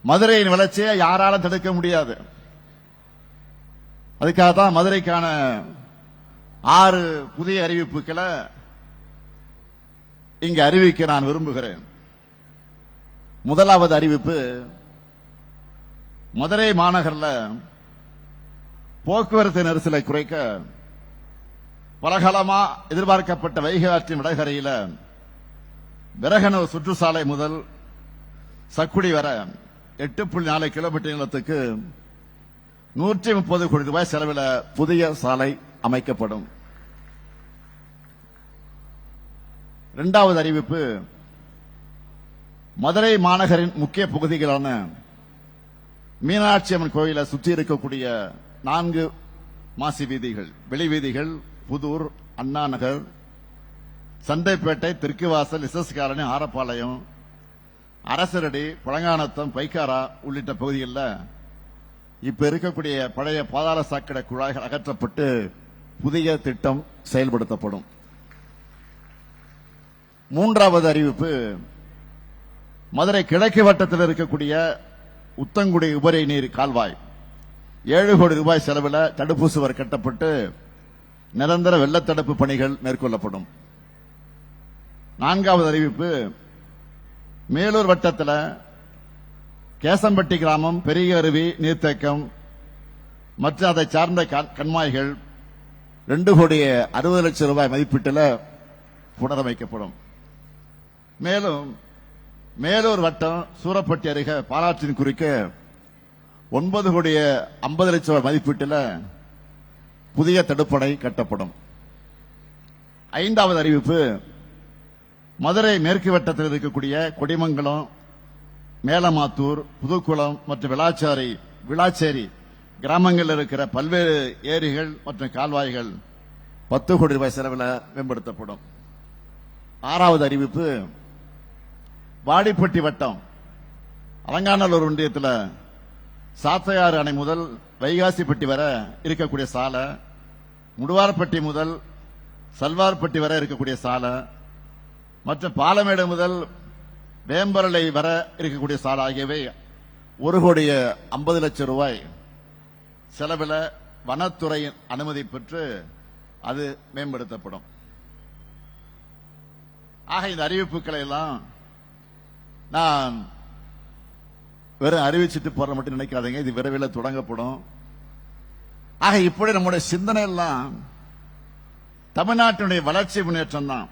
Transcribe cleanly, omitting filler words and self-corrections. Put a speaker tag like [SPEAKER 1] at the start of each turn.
[SPEAKER 1] மதுரையின் வளர்ச்சியை யாராலும் தடுக்க முடியாது. அதுக்காகத்தான் மதுரைக்கான 6 புதிய அறிவிப்புகளை இங்கு அறிவிக்க நான் விரும்புகிறேன். முதலாவது அறிவிப்பு, மதுரை மாநகரில் போக்குவரத்து நெரிசலை குறைக்க பலகாலமா எதிர்பார்க்கப்பட்ட வைகை ஆற்றின் வடகரையில் விரகனூர் சுற்றுச்சாலை முதல் சக்குடி வர 8.4 கிலோமீட்டர் நீளத்துக்கு 130 கோடி ரூபாய் செலவில் புதிய சாலை அமைக்கப்படும். இரண்டாவது அறிவிப்பு, மதுரை மாநகரின் முக்கிய பகுதிகளான மீனாட்சி அம்மன் கோயிலை சுற்றி இருக்கக்கூடிய 4 மாசி வீதிகள், வெளி வீதிகள், புதூர், அண்ணா நகர், சண்டைப்பேட்டை, தெற்குவாசல், எஸ்எஸ் காலனி, ஆரப்பாளையம், அரசரடி, பழங்கானத்தம், பைக்காரா உள்ளிட்ட பகுதிகளில் இப்ப இருக்கக்கூடிய பழைய பாதாள சாக்கடை குழாய்கள் அகற்றப்பட்டு புதிய திட்டம் செயல்படுத்தப்படும். மூன்றாவது அறிவிப்பு, மதுரை கிழக்கு வட்டத்தில் இருக்கக்கூடிய உத்தங்குடி உபரி நீர் கால்வாய் 7 கோடி ரூபாய் செலவில் தடுப்பு சுவர் கட்டப்பட்டு நிரந்தர வெள்ளத்தடுப்பு பணிகள் மேற்கொள்ளப்படும். நான்காவது அறிவிப்பு, மேலூர் வட்டத்தில் கேசம்பட்டி கிராமம், பெரிய அருவி நீர்த்தேக்கம் மற்றும் அதை சார்ந்த கண்மாய்கள் 2 கோடி 60 லட்சம் ரூபாய் மதிப்பீட்டில் புனரமைக்கப்படும். மேலும் மேலூர் வட்டம் சூரப்பட்டி அருகே பாலாற்றின் குறுக்க 9 கோடி 50 லட்சம் ரூபாய் மதிப்பீட்டில் புதிய தடுப்பணை கட்டப்படும். ஐந்தாவது அறிவிப்பு, மதுரை மேற்கு வட்டத்தில் இருக்கக்கூடிய கொடிமங்கலம், மேலமாத்தூர், புதுக்குளம் மற்றும் விளாச்சேரி கிராமங்களில் இருக்கிற பல்வேறு ஏரிகள் மற்றும் கால்வாய்கள் 10 கோடி ரூபாய் செலவில் மேம்படுத்தப்படும். ஆறாவது அறிவிப்பு, வாடிப்பட்டி வட்டம் அலங்காநல்லூர் ஒன்றியத்தில் சாத்தையாறு அணை முதல் வைகாசிப்பட்டி வரை இருக்கக்கூடிய சாலை, முடுவார்பட்டி முதல் சல்வார்பட்டி வரை இருக்கக்கூடிய சாலை மற்றும் பாலமேடு முதல் வேம்பரலை வர இருக்கக்கூடிய சாலை ஆகியவை 1 கோடி 50 லட்சம் ரூபாய் செலவில் வனத்துறையின் அனுமதி பெற்று அது மேம்படுத்தப்படும். ஆக இந்த அறிவிப்புகளை எல்லாம் நான் வெறும் அறிவிச்சுட்டு போற மட்டும் நினைக்காதீங்க, இது விரைவில் தொடங்கப்படும். ஆக இப்படி நம்முடைய சிந்தனை எல்லாம் தமிழ்நாட்டினுடைய வளர்ச்சி முன்னேற்றம் தான்.